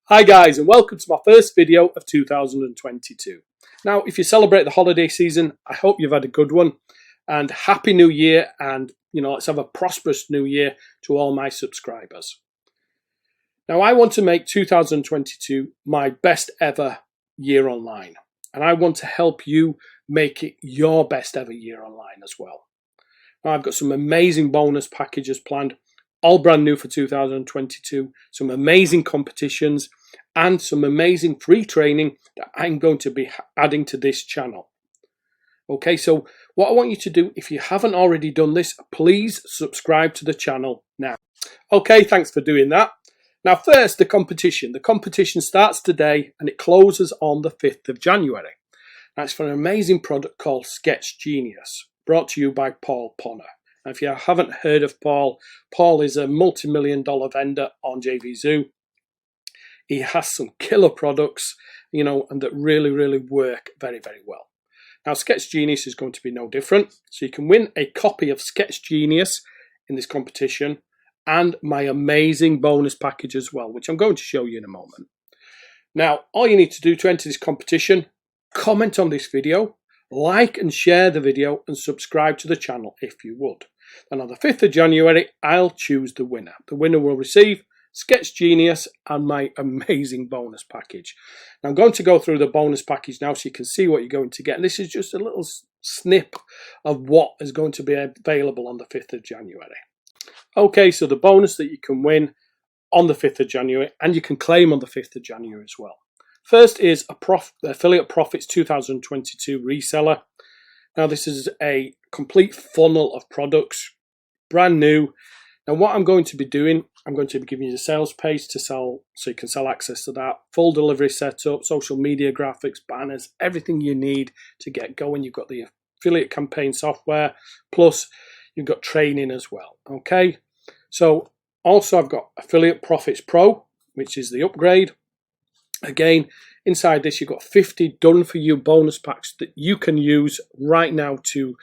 Hi guys, and welcome to my first video of 2022. Now, if you celebrate the holiday season, I hope you've had a good one, and Happy New Year, and let's have a prosperous new year to all my subscribers. Now, I want to make 2022 my best ever year online, and I want to help you make it your best ever year online as well. Now, I've got some amazing bonus packages planned, all brand new for 2022, some amazing competitions and some amazing free training that I'm going to be adding to this channel. Okay, so what I want you to do, if you haven't already done this, please subscribe to the channel now. Okay, thanks for doing that. Now first, the competition. The competition starts today and it closes on the 5th of January. That's for an amazing product called SketchGenius, brought to you by Paul Ponner. If you haven't heard of Paul, Paul is a multi-million-dollar vendor on JVZoo. He has some killer products, and that really work very, very well. Now, SketchGenius is going to be no different. So you can win a copy of SketchGenius in this competition and my amazing bonus package as well, which I'm going to show you in a moment. Now, all you need to do to enter this competition, comment on this video, like and share the video, and subscribe to the channel if you would. And on the 5th of January, I'll choose the winner. The winner will receive SketchGenius and my amazing bonus package. Now, I'm going to go through the bonus package now so you can see what you're going to get. And this is just a little snip of what is going to be available on the 5th of January. Okay, so the bonus that you can win on the 5th of January and you can claim on the 5th of January as well. First is Affiliate Profits 2022 Reseller. Now, this is a complete funnel of products, brand new. Now, what I'm going to be doing, I'm going to be giving you the sales page to sell, so you can sell access to that, full delivery setup, social media graphics, banners, everything you need to get going. You've got the affiliate campaign software, plus you've got training as well. Okay, so also I've got Affiliate Profits Pro, which is the upgrade. Again, inside this, you've got 50 done-for-you bonus packs that you can use right now to,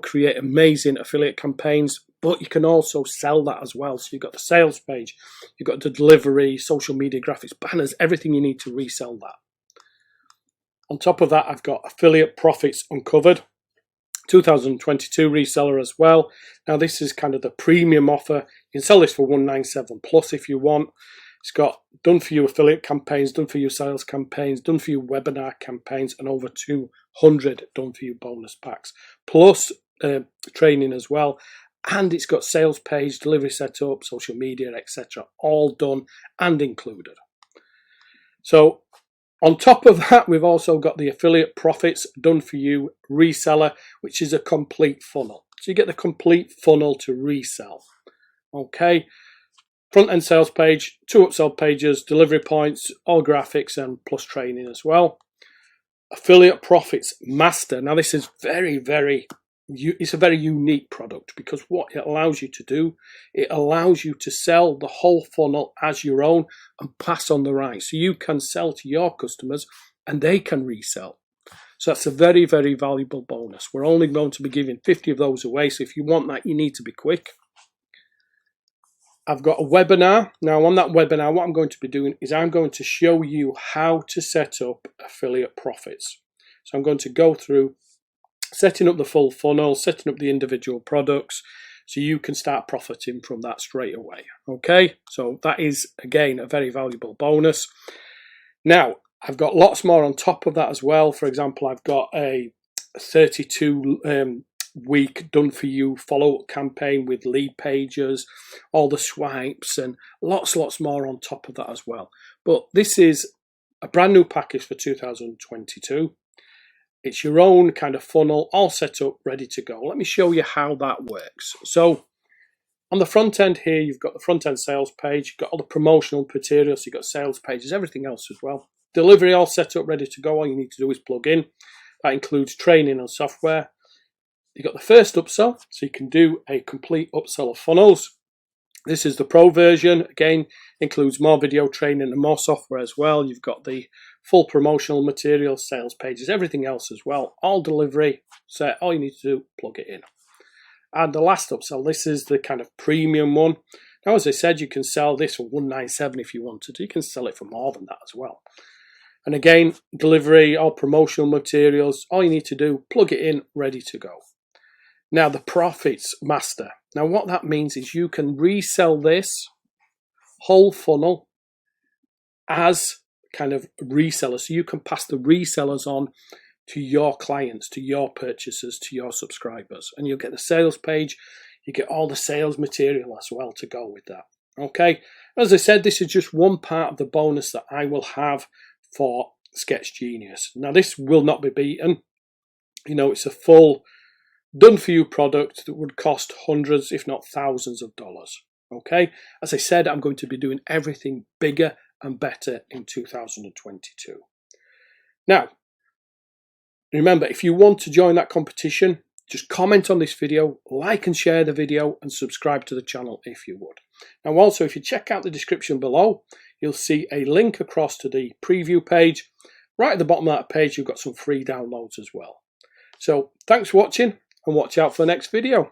create amazing affiliate campaigns, but you can also sell that as well. So you've got the sales page, you've got the delivery, social media graphics, banners, everything you need to resell that. On top of that, I've got Affiliate Profits Uncovered 2022 Reseller as well. Now, this is kind of the premium offer. You can sell this for $197 plus if you want. It's got done for you affiliate campaigns, done for you sales campaigns, done for you webinar campaigns, and over 200 done for you bonus packs, plus training as well. And it's got sales page, delivery setup, social media, etc., all done and included. So on top of that, we've also got the Affiliate Profits Done For You Reseller, which is a complete funnel. So you get the complete funnel to resell. Okay. Front-end sales page, 2 upsell pages, delivery points, all graphics, and plus training as well. Affiliate Profits Master. Now, this is it's a very unique product because what it allows you to do, it allows you to sell the whole funnel as your own and pass on the right. So you can sell to your customers and they can resell. So that's a very, very valuable bonus. We're only going to be giving 50 of those away. So if you want that, you need to be quick. I've got a webinar. Now, on that webinar, what I'm going to be doing is I'm going to show you how to set up affiliate profits. So I'm going to go through setting up the full funnel, setting up the individual products, so you can start profiting from that straight away. Okay, so that is, again, a very valuable bonus. Now, I've got lots more on top of that as well. For example, I've got a 32 week done for you follow-up campaign with lead pages, all the swipes, and lots more on top of that as well. But this is a brand new package for 2022. It's your own kind of funnel, all set up, ready to go. Let me show you how that works. So on the front end here, you've got the front end sales page, you've got all the promotional materials, you've got sales pages, everything else as well. Delivery all set up, ready to go. All you need to do is plug in. That includes training and software. You've got the first upsell, so you can do a complete upsell of funnels. This is the pro version. Again, includes more video training and more software as well. You've got the full promotional materials, sales pages, everything else as well. All delivery set. All you need to do, plug it in. And the last upsell, this is the kind of premium one. Now, as I said, you can sell this for $197 if you wanted to. You can sell it for more than that as well. And again, delivery or promotional materials, all you need to do, plug it in, ready to go. Now, the profits master. Now, what that means is you can resell this whole funnel as kind of reseller. So you can pass the resellers on to your clients, to your purchasers, to your subscribers. And you'll get the sales page. You get all the sales material as well to go with that. Okay. As I said, this is just one part of the bonus that I will have for SketchGenius. Now, this will not be beaten. You know, it's a full done for you product that would cost hundreds, if not thousands of dollars. Okay. As I said, I'm going to be doing everything bigger and better in 2022. Now, remember, if you want to join that competition, just comment on this video, like and share the video, and subscribe to the channel if you would. Now, also, if you check out the description below, you'll see a link across to the preview page. Right at the bottom of that page, you've got some free downloads as well. So, thanks for watching, and watch out for the next video.